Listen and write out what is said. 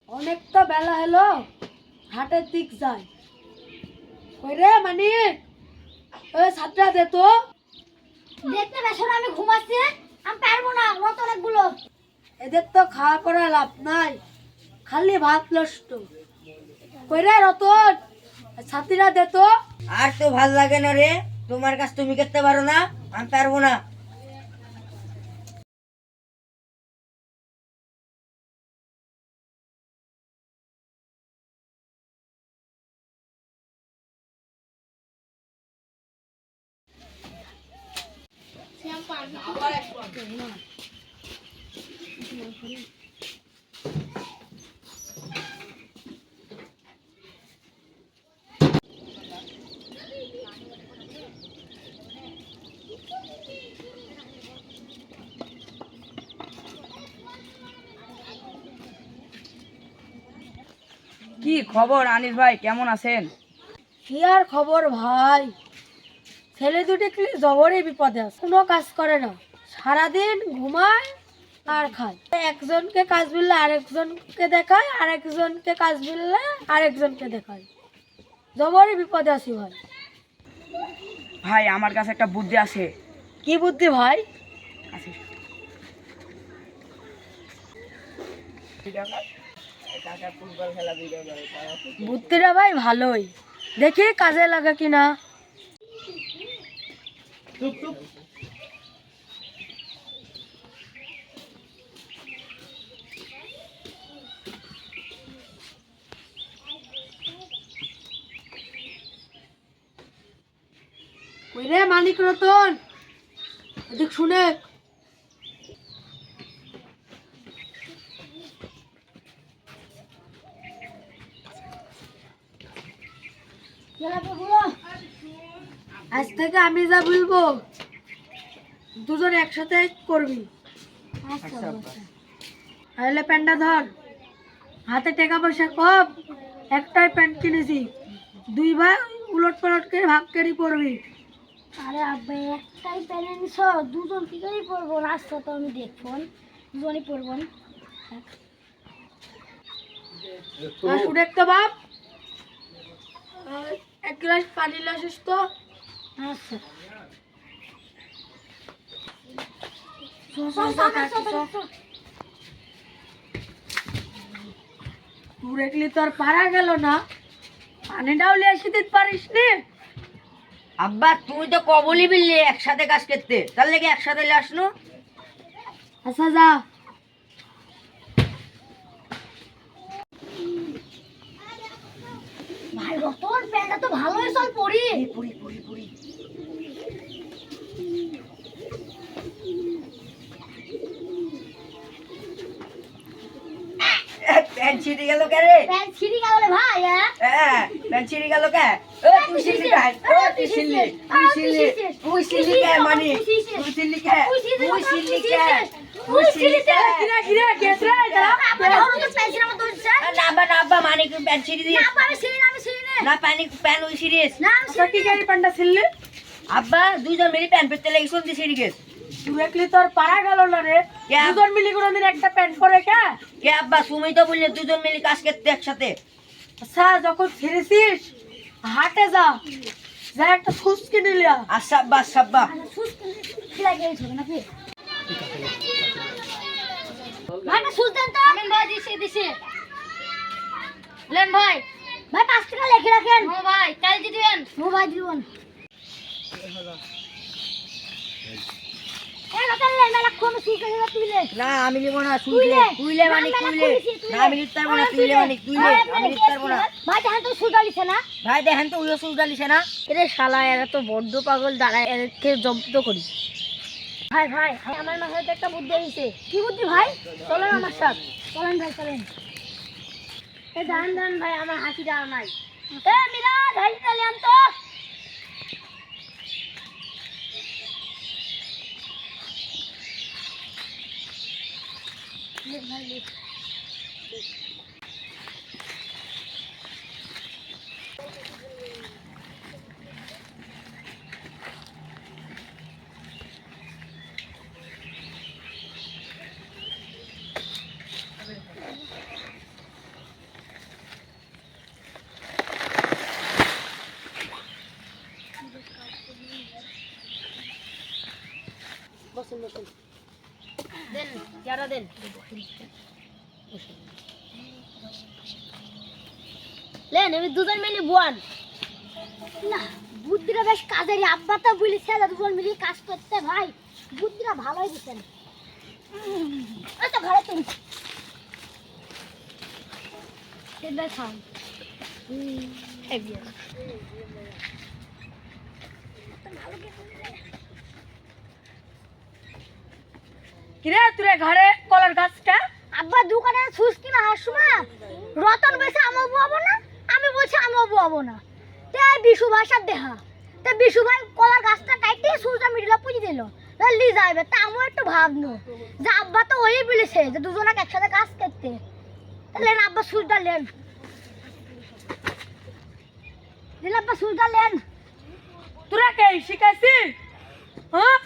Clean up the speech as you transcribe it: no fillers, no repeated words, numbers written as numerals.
অনেকটা বেলা হলো, হাটের দিক যাই। ওই রে মানিক, ওই ছাত্রা দে তো। দেখতে বেশ আমি ঘুমাচ্ছি, আমি পারবো না, রত অনেকগুলো। এদের তো খাওয়া পড়া লাভ নাই, খালি ভাত নষ্ট। কই রে রতন, ছাত্রীরা দে তো। আর তো ভাল লাগে না রে, তোমার কাজ তুমি করতে পারো না, আমি পারবো না। কি খবর আনিস ভাই, কেমন আছেন? কি আর খবর ভাই, ছেলে দুটি কি জবরই বিপদে আছে, কোনো কাজ করে না, সারাদিন ঘুমায় আর খায়। একজনকে কাজ বললে আরেকজনকে দেখায়, আরেকজনকে কাজ বললে আরেকজনকে দেখায়। জবরই বিপদে আছি ভাই। ভাই আমার কাছে একটা বুদ্ধি আছে। কি বুদ্ধি ভাই? আছিস? বুদ্ধিটা ভাই ভালোই, দেখি কাজে লাগে কিনা। ওই রে মানিক রতন, এদিক শুনে। আজ থেকে আমি যা বলবো দুজন একসাথে করবি। তাহলে প্যান্টটা ধর, হাতে টাকা পয়সা কম, একটাই প্যান্ট কিনেছি, দুই ভাই উলট পালট করে ভাগ করে পড়বি। আরে আব্বা একটাই প্যানে নিছো, দুজন কি করে পড়বো? রাস্তা তো আমি দেখবো, দুজনই পড়বো। আর শুনে একটা বাপ, এক গ্লাস পানি লাসিস তো। আচ্ছা তুই দেখলি তোর পারা গেল না, পানিটাও লিয়ে এসে দিতে পারিস নি। আব্বা তুমি তো কবলি বিললি একসাথে কাজ করতে, তার লেগে একসাথে আসনো। আচ্ছা যা। ভাই রতন, প্যান্টটা তো ভালোই, চল পড়ি। পুরি পুরি পুরি। প্যান্ট ছিঁড়ে গেল কে রে? প্যান্ট ছিঁড়ে গেল রে ভাই। হ্যাঁ, প্যান্ট ছিঁড়ে গেল কে? ও তুই ছিঁড়লি কে? ও তুই ছিঁড়লি, তুই ছিঁড়লি, তুই ছিঁড়লি কে? মানে তুই ছিঁড়লি কে? তুই ছিঁড়লি কে? তুই ছিঁড়লি কে? কিরা কিরা গেছ রে যা। না আব্বা, না আব্বা, মানে কি প্যান্ট ছিঁড়ে দিস? আমি ছিঁড়ি না। না প্যান্ট ওই ছিঁড়িস। না আমি আচ্ছা কি গাড়ি প্যান্টটা ছিললি? আব্বা দুইজন মিলে প্যান্ট পরতে লেগে শুনতে ছিঁড়ে গেছ। তুই দেখলি তোর পারা গেল না রে, কে? দুজন মিলি কোনদিন একটা প্যান্ট পরে কে? কে আব্বা, তুমি তো বললে দুজন মিলে কাজ করতে একসাথে। আচ্ছা যখন ছিঁড়েছিস হাটে যা, যা একটা শুজ কিনে লিয়া। আচ্ছা আব্বা, আচ্ছা আব্বা। খিলা গেছ নাকি? ভাই না সুলতান তো আমি ভাই দিছি লেন ভাই। ভাই 5 টাকা লিখে রাখেন। ও ভাই কাল দিবেন। ও ভাই দিবেন। এ রতন লে মেলা কোন সুকে দিবা তুইলে। না আমি নিব না, তুইলে তুইলে মানে তুইলে। না আমি নিতে পারবো না, তুইলে মানে তুইলে, আমি নিতে পারবো না। ভাই দেখেন তো সুগালিছে না। ভাই দেখেন তো ওই সুলতালিছে না। এরে শালা এরা তো বড্ড পাগল, দাঁড়ায় এরকে জব্দ করি। ভাই ভাই আমার মাথায় তো একটা বুদ্ধি হইছে। কি বুদ্ধি ভাই? চলেন আমার সাথে। চলেন ভাই চলেন। এ দান ভাই, আমার হাসি দাও নাই। এ মিরা ঢাই চলে আন তো। লে ভাই লে। দেন চেয়ারা দেন। লেন আমি দুজন মিলে বোয়ান। না বুদ্ধিটা বেশ কাজেরই, আব্বা তো বলেছে দুজন মিলে কাজ করতে ভাই, বুদ্ধিটা ভালোই দিচ্ছেন। আচ্ছা ঘরে তুমি খাও। কিরে তুই ঘরে কলার গাছটা আব্বা দোকানে সুস কিনা হাসমা রতন বলছে আমি বুয়াবো না, আমি বলছি আমি বুয়াবো না। তাই বিশু ভাষার দেহা, তা বিশু ভাই কলার গাছটা কাটতে সুসটা মিডিলা পুঁজি দিল, লি যাইবে। তা আমিও একটু ভাবনো যে আব্বা তো ওই বলেছে যে দুজনকে একসাথে কাজ করতে। লেন আব্বা সুসটা লেন, আব্বা সুসটা লেন। তোরা কে শিখাইছি? হ্যাঁ